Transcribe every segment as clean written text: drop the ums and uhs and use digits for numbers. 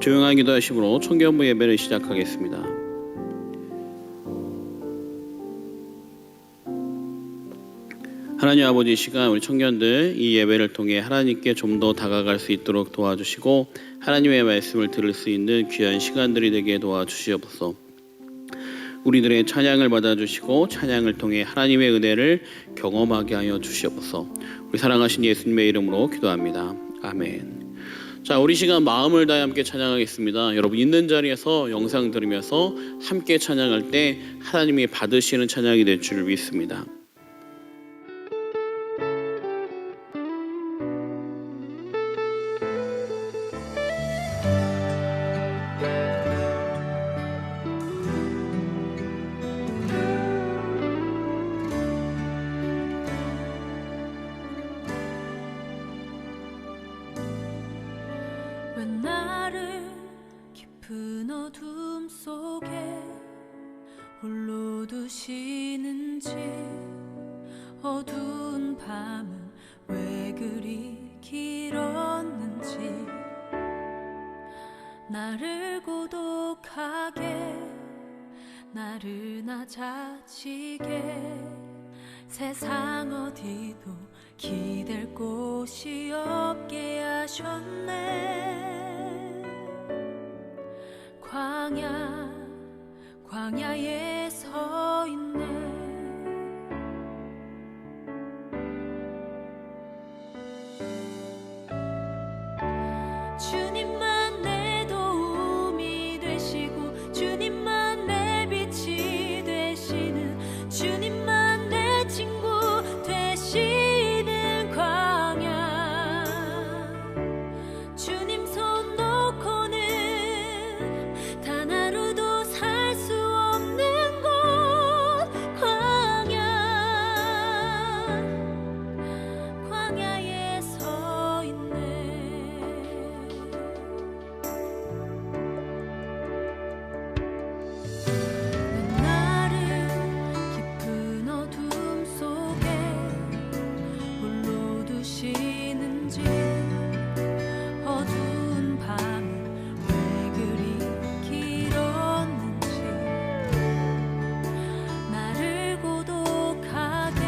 조용한 기도하심으로 청년부 예배를 시작하겠습니다. 하나님 아버지, 이 시간 우리 청년들 이 예배를 통해 하나님께 좀 더 다가갈 수 있도록 도와주시고 하나님의 말씀을 들을 수 있는 귀한 시간들이 되게 도와주시옵소서. 우리들의 찬양을 받아주시고 찬양을 통해 하나님의 은혜를 경험하게 하여 주시옵소서. 우리 사랑하신 예수님의 이름으로 기도합니다. 아멘. 자, 우리 시간 마음을 다해 함께 찬양하겠습니다. 여러분 있는 자리에서 영상 들으면서 함께 찬양할 때 하나님이 받으시는 찬양이 될 줄 믿습니다. 왜 나를 깊은 어둠 속에 홀로 두시는지, 어두운 밤은 왜 그리 길었는지, 나를 고독하게 나를 낮아지게 세상 어디도 기댈 곳이 없게 하셨네. 광야에 서 있네. 주님만 내 도움이 되시고 주님만 내 빛이 되시는, 주님만 내 친구 되시는 광야. 주님 손 놓고는 단 하루도 살 수 없는 곳, 광야에 서 있네. 나를 깊은 어둠 속에 홀로 두시는지, 어두운 밤은 왜 그리 길었는지, 나를 고독하게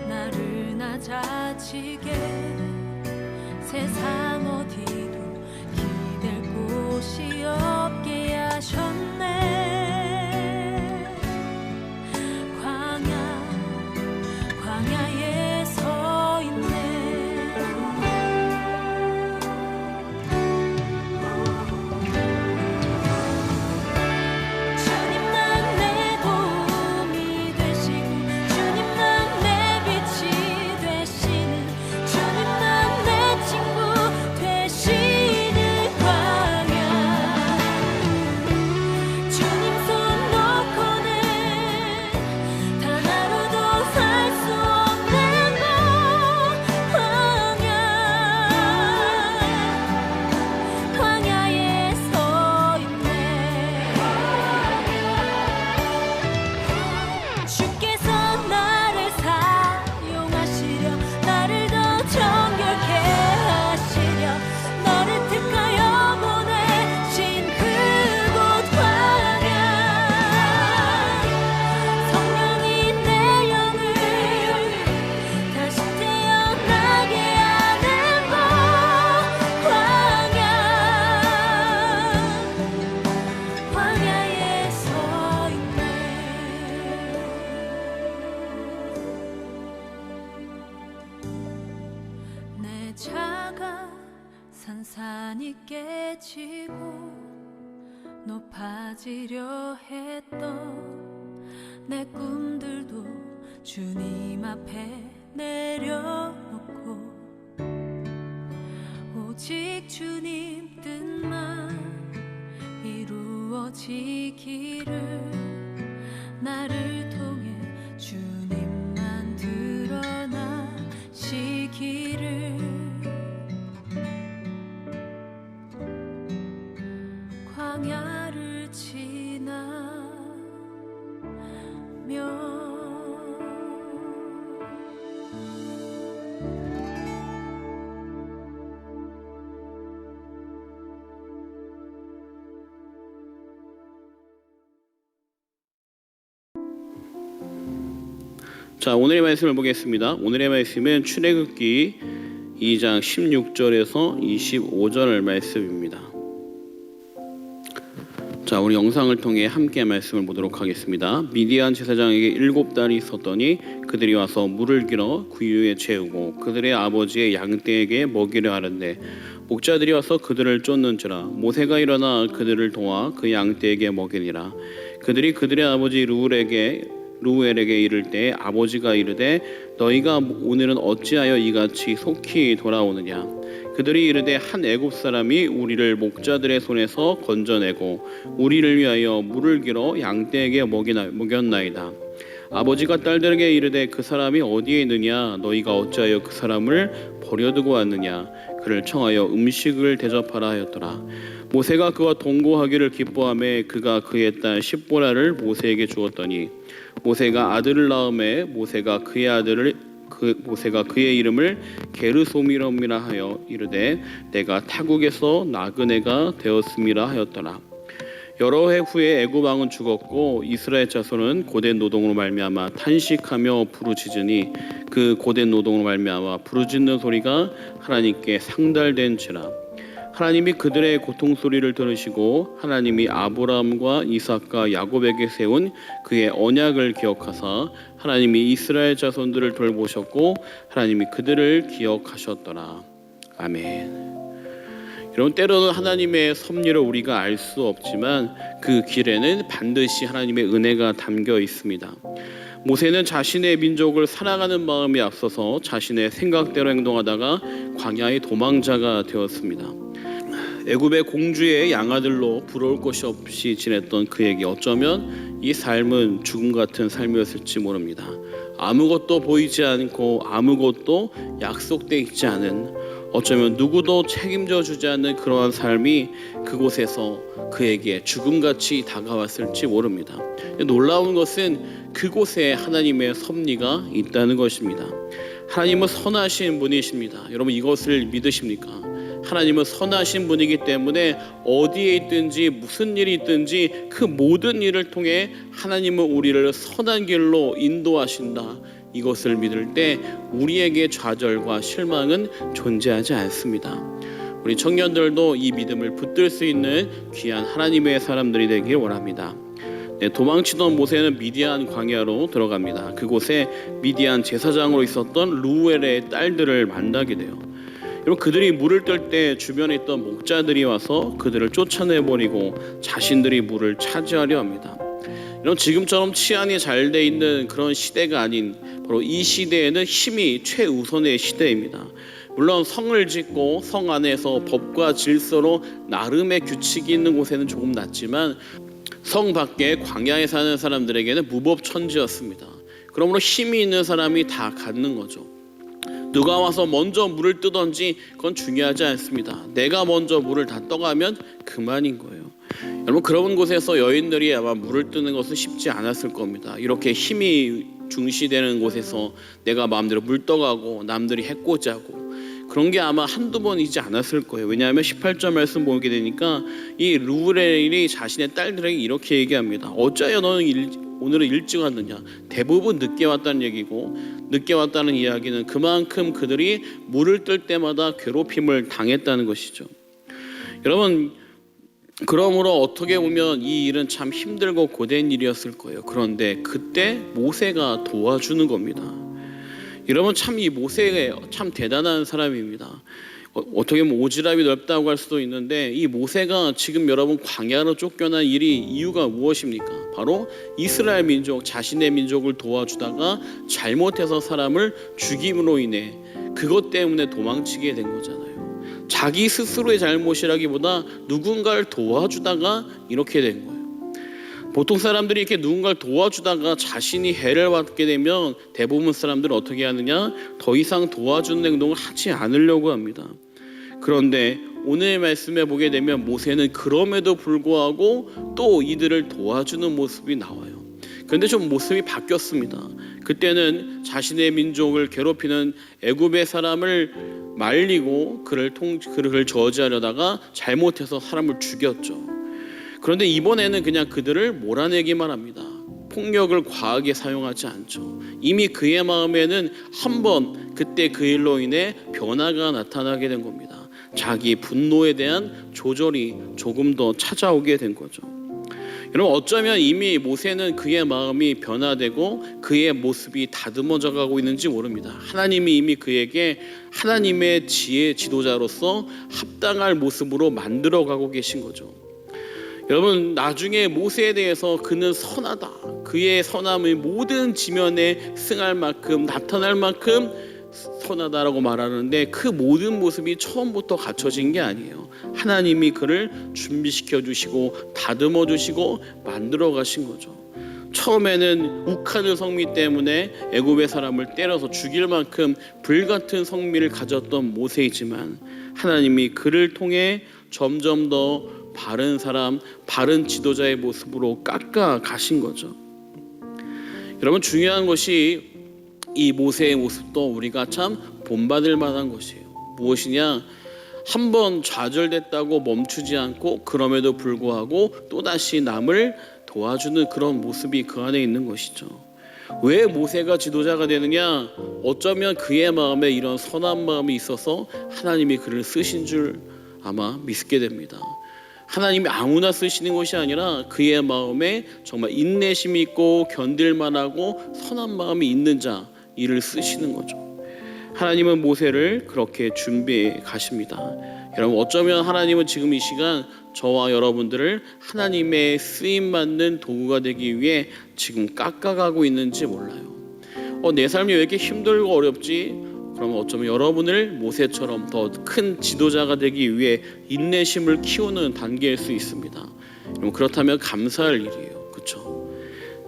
나를 낮아지게 세상 어디도 기댈 곳이 없게 하셨네. 광야에 서 있네. 주님만 내 도움이 되시고 주님만 내 빛이 되시는, 주님만 내 친구 되시는 광야. 주님 손 놓고는 단 하루도 살 수 없는 곳, 광야에 서 있네. 주께서 나를 사용하시려, 나를 더 정결케 하시려, 나를 택하여 보내신 그곳 광야. 성령이 내 영을 다시 태어나게 하는 곳, 광야에 서 있네. 내 자가 산산이 깨지고 높아지려 했던 내 꿈들도 주님 앞에 내려놓고, 오직 주님 뜻만 이루어지기를, 나를 통해 주님만 드러나시기를. 광야를 지나며 자, 오늘의 말씀을 보겠습니다. 오늘의 말씀은 출애굽기 2장 16절에서 25절 말씀입니다. 자, 우리 영상을 통해 함께 말씀을 보도록 하겠습니다. 미디안 제사장에게 7달이 있었더니 그들이 와서 물을 길어 구유에 채우고 그들의 아버지의 양떼에게 먹이려 하는데 목자들이 와서 그들을 쫓는지라 모세가 일어나 그들을 도와 그 양떼에게 먹이니라. 그들이 그들의 아버지 루엘에게 이를 때 아버지가 이르되 너희가 오늘은 어찌하여 이같이 속히 돌아오느냐. 그들이 이르되 한 애굽 사람이 우리를 목자들의 손에서 건져내고 우리를 위하여 물을 길어 양떼에게 먹였나이다. 아버지가 딸들에게 이르되 그 사람이 어디에 있느냐. 너희가 어찌하여 그 사람을 버려두고 왔느냐. 그를 청하여 음식을 대접하라 하였더라. 모세가 그와 동거하기를 기뻐하며 그가 그의 딸 십보라를 모세에게 주었더니 모세가 아들을 낳음에 모세가 그의 이름을 게르솜이라 하여 이르되 내가 타국에서 나그네가 되었음이라 하였더라. 여러 해 후에 애굽 왕은 죽었고 이스라엘 자손은 고된 노동으로 말미암아 탄식하며 부르짖으니 그 고된 노동으로 말미암아 부르짖는 소리가 하나님께 상달된지라. 하나님이 그들의 고통 소리를 들으시고 하나님이 아브라함과 이삭과 야곱에게 세운 그의 언약을 기억하사 하나님이 이스라엘 자손들을 돌보셨고 하나님이 그들을 기억하셨더라. 아멘. 여러분, 때로는 하나님의 섭리를 우리가 알 수 없지만 그 길에는 반드시 하나님의 은혜가 담겨 있습니다. 모세는 자신의 민족을 사랑하는 마음이 앞서서 자신의 생각대로 행동하다가 광야의 도망자가 되었습니다. 애굽의 공주의 양아들로 부러울 것이 없이 지냈던 그에게 어쩌면 이 삶은 죽음 같은 삶이었을지 모릅니다. 아무것도 보이지 않고 아무것도 약속돼 있지 않은, 어쩌면 누구도 책임져 주지 않는 그러한 삶이 그곳에서 그에게 죽음같이 다가왔을지 모릅니다. 놀라운 것은 그곳에 하나님의 섭리가 있다는 것입니다. 하나님은 선하신 분이십니다. 여러분, 이것을 믿으십니까? 하나님은 선하신 분이기 때문에 어디에 있든지 무슨 일이 있든지 그 모든 일을 통해 하나님은 우리를 선한 길로 인도하신다. 이것을 믿을 때 우리에게 좌절과 실망은 존재하지 않습니다. 우리 청년들도 이 믿음을 붙들 수 있는 귀한 하나님의 사람들이 되길 원합니다. 도망치던 모세는 미디안 광야로 들어갑니다. 그곳에 미디안 제사장으로 있었던 루엘의 딸들을 만나게 돼요. 여러분, 그들이 물을 뜰 때 주변에 있던 목자들이 와서 그들을 쫓아내버리고 자신들이 물을 차지하려 합니다. 이런 지금처럼 치안이 잘 돼 있는 그런 시대가 아닌 바로 이 시대에는 힘이 최우선의 시대입니다. 물론 성을 짓고 성 안에서 법과 질서로 나름의 규칙이 있는 곳에는 조금 낫지만 성 밖에 광야에 사는 사람들에게는 무법천지였습니다. 그러므로 힘이 있는 사람이 다 갖는 거죠. 누가 와서 먼저 물을 뜨던지 그건 중요하지 않습니다. 내가 먼저 물을 다 떠가면 그만인 거예요. 여러분, 그런 곳에서 여인들이 아마 물을 뜨는 것은 쉽지 않았을 겁니다. 이렇게 힘이 중시되는 곳에서 내가 마음대로 물 떠가고 남들이 해코지하고 그런 게 아마 한두 번이지 않았을 거예요. 왜냐하면 18절 말씀 보게 되니까 이 루엘이 자신의 딸들에게 이렇게 얘기합니다. 어찌하여 너는 오늘은 일찍 왔느냐. 대부분 늦게 왔다는 얘기고, 늦게 왔다는 이야기는 그만큼 그들이 물을 뜰 때마다 괴롭힘을 당했다는 것이죠. 여러분, 그러므로 어떻게 보면 이 일은 참 힘들고 고된 일이었을 거예요. 그런데 그때 모세가 도와주는 겁니다. 여러분, 참 이 모세가 참 대단한 사람입니다. 어떻게 보면 오지랖이 넓다고 할 수도 있는데 이 모세가 지금 여러분 광야로 쫓겨난 이유가 무엇입니까? 바로 이스라엘 민족, 자신의 민족을 도와주다가 잘못해서 사람을 죽임으로 인해 그것 때문에 도망치게 된 거잖아요. 자기 스스로의 잘못이라기보다 누군가를 도와주다가 이렇게 된 거예요. 보통 사람들이 이렇게 누군가를 도와주다가 자신이 해를 받게 되면 대부분 사람들은 어떻게 하느냐? 더 이상 도와주는 행동을 하지 않으려고 합니다. 그런데 오늘 말씀에 보게 되면 모세는 그럼에도 불구하고 또 이들을 도와주는 모습이 나와요. 그런데 좀 모습이 바뀌었습니다. 그때는 자신의 민족을 괴롭히는 애굽의 사람을 말리고 그를 저지하려다가 잘못해서 사람을 죽였죠. 그런데 이번에는 그냥 그들을 몰아내기만 합니다. 폭력을 과하게 사용하지 않죠. 이미 그의 마음에는 한번 그때 그 일로 인해 변화가 나타나게 된 겁니다. 자기 분노에 대한 조절이 조금 더 찾아오게 된 거죠. 여러분, 어쩌면 이미 모세는 그의 마음이 변화되고 그의 모습이 다듬어져 가고 있는지 모릅니다. 하나님이 이미 그에게 하나님의 지혜 지도자로서 합당할 모습으로 만들어 가고 계신 거죠. 여러분, 나중에 모세에 대해서 그는 선하다, 그의 선함이 모든 지면에 승할 만큼 나타날 만큼 선하다라고 말하는데, 그 모든 모습이 처음부터 갖춰진 게 아니에요. 하나님이 그를 준비시켜 주시고 다듬어 주시고 만들어 가신 거죠. 처음에는 욱하는 성미 때문에 애굽의 사람을 때려서 죽일 만큼 불같은 성미를 가졌던 모세이지만, 하나님이 그를 통해 점점 더 바른 사람, 바른 지도자의 모습으로 깎아 가신 거죠. 여러분, 중요한 것이 이 모세의 모습도 우리가 참 본받을 만한 것이에요. 무엇이냐? 한번 좌절됐다고 멈추지 않고 그럼에도 불구하고 또다시 남을 도와주는 그런 모습이 그 안에 있는 것이죠. 왜 모세가 지도자가 되느냐? 어쩌면 그의 마음에 이런 선한 마음이 있어서 하나님이 그를 쓰신 줄 아마 믿게 됩니다. 하나님이 아무나 쓰시는 것이 아니라 그의 마음에 정말 인내심이 있고 견딜만하고 선한 마음이 있는 자, 이를 쓰시는 거죠. 하나님은 모세를 그렇게 준비해 가십니다. 여러분, 어쩌면 하나님은 지금 이 시간 저와 여러분들을 하나님의 쓰임받는 도구가 되기 위해 지금 깎아가고 있는지 몰라요. 내 삶이 왜 이렇게 힘들고 어렵지? 그러면 어쩌면 여러분을 모세처럼 더 큰 지도자가 되기 위해 인내심을 키우는 단계일 수 있습니다. 여러분, 그렇다면 감사할 일이에요. 그렇죠?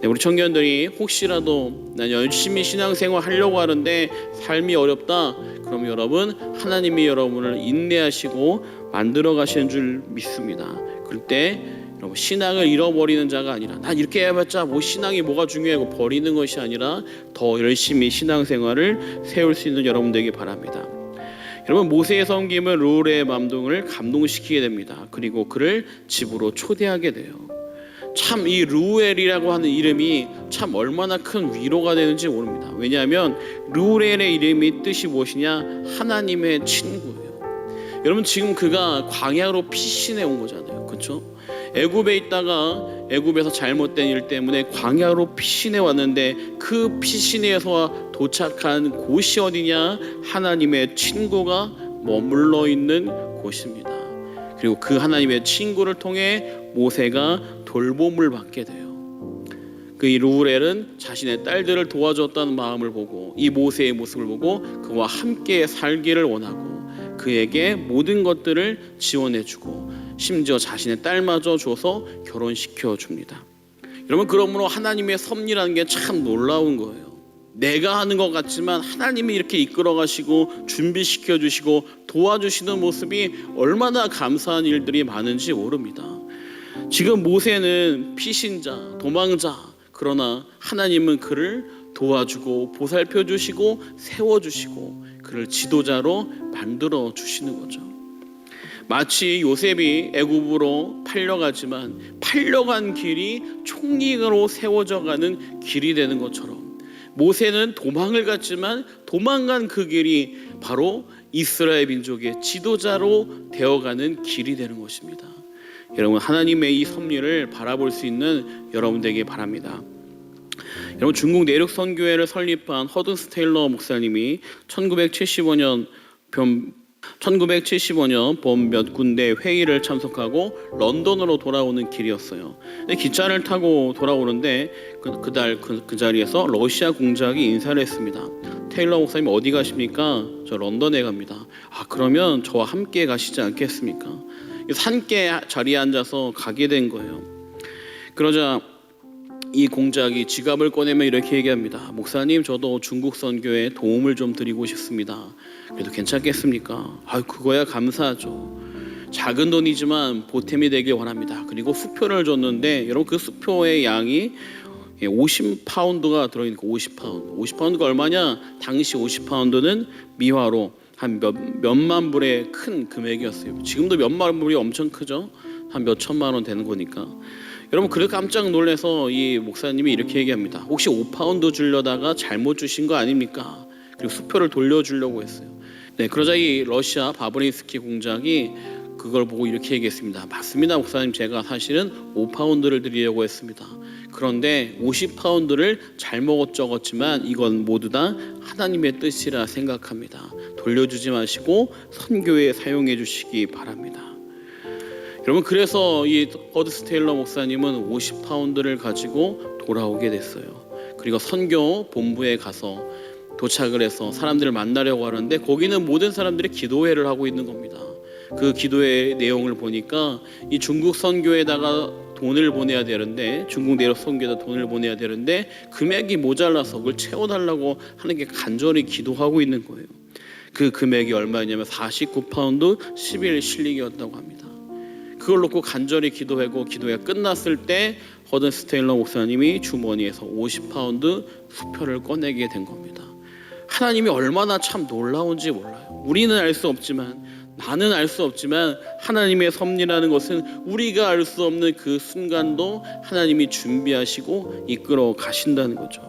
우리 청년들이 혹시라도 난 열심히 신앙생활 하려고 하는데 삶이 어렵다, 그럼 여러분, 하나님이 여러분을 인내하시고 만들어 가시는 줄 믿습니다. 그럴 때 여러분, 신앙을 잃어버리는 자가 아니라 난 이렇게 해봤자 뭐 신앙이 뭐가 중요하고 버리는 것이 아니라 더 열심히 신앙생활을 세울 수 있는 여러분 되기 바랍니다. 여러분, 모세의 섬김은 르우의 맘동을 감동시키게 됩니다. 그리고 그를 집으로 초대하게 돼요. 참 이 르우엘이라고 하는 이름이 참 얼마나 큰 위로가 되는지 모릅니다. 왜냐하면 르우엘의 이름이 뜻이 무엇이냐? 하나님의 친구예요. 여러분, 지금 그가 광야로 피신해 온 거잖아요. 그렇죠? 애굽에 있다가 애굽에서 잘못된 일 때문에 광야로 피신해 왔는데, 그 피신에서 도착한 곳이 어디냐? 하나님의 친구가 머물러 있는 곳입니다. 그리고 그 하나님의 친구를 통해 모세가 돌봄을 받게 돼요. 그 르우엘은 자신의 딸들을 도와줬다는 마음을 보고, 이 모세의 모습을 보고 그와 함께 살기를 원하고 그에게 모든 것들을 지원해주고 심지어 자신의 딸마저 줘서 결혼시켜 줍니다. 여러분, 그러므로 하나님의 섭리라는 게 참 놀라운 거예요. 내가 하는 것 같지만 하나님이 이렇게 이끌어 가시고 준비시켜 주시고 도와주시는 모습이 얼마나 감사한 일들이 많은지 모릅니다. 지금 모세는 피신자, 도망자, 그러나 하나님은 그를 도와주고 보살펴 주시고 세워 주시고 그를 지도자로 만들어 주시는 거죠. 마치 요셉이 애굽으로 팔려가지만 팔려간 길이 총리로 세워져 가는 길이 되는 것처럼, 모세는 도망을 갔지만 도망간 그 길이 바로 이스라엘 민족의 지도자로 되어가는 길이 되는 것입니다. 여러분, 하나님의 이 섭리를 바라볼 수 있는 여러분 되길 바랍니다. 여러분, 중국 내륙 선교회를 설립한 허든스 테일러 목사님이 1975년 봄 몇 군데 회의를 참석하고 런던으로 돌아오는 길이었어요. 근데 기차를 타고 돌아오는데 그 자리에서 러시아 공작이 인사를 했습니다. 테일러 목사님 어디 가십니까? 저 런던에 갑니다. 그러면 저와 함께 가시지 않겠습니까? 함께 자리에 앉아서 가게 된 거예요. 그러자 이 공작이 지갑을 꺼내며 이렇게 얘기합니다. 목사님, 저도 중국 선교에 도움을 좀 드리고 싶습니다. 그래도 괜찮겠습니까? 그거야 감사하죠. 작은 돈이지만 보탬이 되길 원합니다. 그리고 수표를 줬는데, 여러분, 그 수표의 양이 50파운드가 들어있는 거. 50파운드가 얼마냐? 당시 50파운드는 미화로 한 몇만 불의 큰 금액이었어요. 지금도 몇만 불이 엄청 크죠? 한 몇 천만 원 되는 거니까. 여러분 그래 깜짝 놀라서 이 목사님이 이렇게 얘기합니다. 혹시 5파운드 주려다가 잘못 주신 거 아닙니까? 그리고 수표를 돌려주려고 했어요. 네, 그러자 이 러시아 바브린스키 공장이 그걸 보고 이렇게 얘기했습니다. 맞습니다, 목사님. 제가 사실은 5파운드를 드리려고 했습니다. 그런데 50파운드를 잘못 적었지만 이건 모두 다 하나님의 뜻이라 생각합니다. 돌려주지 마시고 선교에 사용해 주시기 바랍니다. 여러분 그래서 이 허드스 테일러 목사님은 50파운드를 가지고 돌아오게 됐어요. 그리고 선교 본부에 가서 도착을 해서 사람들을 만나려고 하는데 거기는 모든 사람들이 기도회를 하고 있는 겁니다. 그 기도회 내용을 보니까 이 중국 선교에다가 돈을 보내야 되는데, 중국 내륙 선교에다 돈을 보내야 되는데 금액이 모자라서 그걸 채워달라고 하는 게 간절히 기도하고 있는 거예요. 그 금액이 얼마냐면 49파운드 11실링이었다고 합니다. 그걸 놓고 간절히 기도하고 기도가 끝났을 때 허든스 테일러 목사님이 주머니에서 50파운드 수표를 꺼내게 된 겁니다. 하나님이 얼마나 참 놀라운지 몰라요. 우리는 알 수 없지만, 나는 알 수 없지만 하나님의 섭리라는 것은 우리가 알 수 없는 그 순간도 하나님이 준비하시고 이끌어 가신다는 거죠.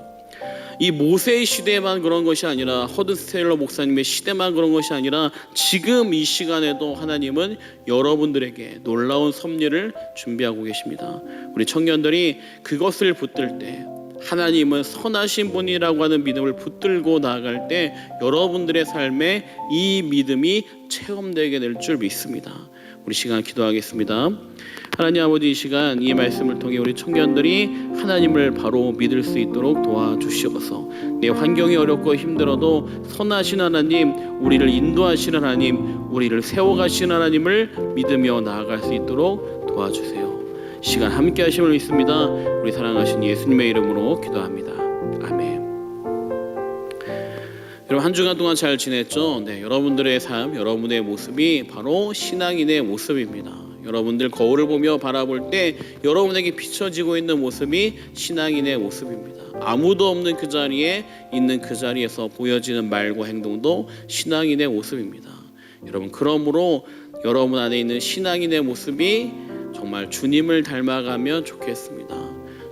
이 모세의 시대만 그런 것이 아니라, 허든스 테일러 목사님의 시대만 그런 것이 아니라 지금 이 시간에도 하나님은 여러분들에게 놀라운 섭리를 준비하고 계십니다. 우리 청년들이 그것을 붙들 때, 하나님은 선하신 분이라고 하는 믿음을 붙들고 나아갈 때 여러분들의 삶에 이 믿음이 체험되게 될 줄 믿습니다. 우리 시간 기도하겠습니다. 하나님 아버지, 이 시간 이 말씀을 통해 우리 청년들이 하나님을 바로 믿을 수 있도록 도와주시옵소서. 내 환경이 어렵고 힘들어도 선하신 하나님, 우리를 인도하시는 하나님, 우리를 세워가시는 하나님을 믿으며 나아갈 수 있도록 도와주세요. 시간 함께 하심을 믿습니다. 우리 사랑하신 예수님의 이름으로 기도합니다. 아멘. 여러분 한 주간 동안 잘 지냈죠? 네, 여러분들의 삶, 여러분의 모습이 바로 신앙인의 모습입니다. 여러분들 거울을 보며 바라볼 때 여러분에게 비춰지고 있는 모습이 신앙인의 모습입니다. 아무도 없는 그 자리에 있는 그 자리에서 보여지는 말과 행동도 신앙인의 모습입니다. 여러분 그러므로 여러분 안에 있는 신앙인의 모습이 정말 주님을 닮아가면 좋겠습니다.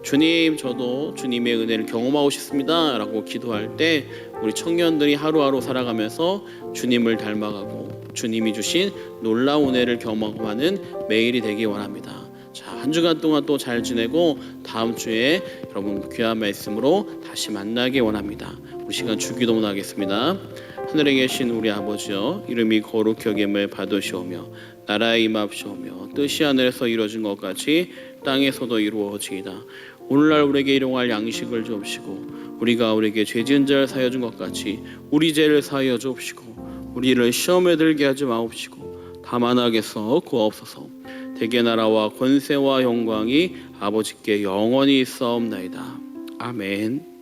주님, 저도 주님의 은혜를 경험하고 싶습니다 라고 기도할 때 우리 청년들이 하루하루 살아가면서 주님을 닮아가고 주님이 주신 놀라운 은혜를 경험하는 매일이 되기 원합니다. 자, 한 주간 동안 또 잘 지내고 다음 주에 여러분 귀한 말씀으로 다시 만나기 원합니다. 우리 시간 주기도문 하겠습니다. 하늘에 계신 우리 아버지여, 이름이 거룩히 여김을 받으시오며 나라에 임합시오며 뜻이 하늘에서 이루어진 것 같이 땅에서도 이루어지이다. 오늘날 우리에게 일용할 양식을 주옵시고 우리가 우리에게 죄 지은 자를 사하여 준 것 같이 우리 죄를 사하여 주옵시고 우리를 시험에 들게 하지 마옵시고 다만 악에서 구하옵소서. 대개 나라와 권세와 영광이 아버지께 영원히 있사옵나이다. 아멘.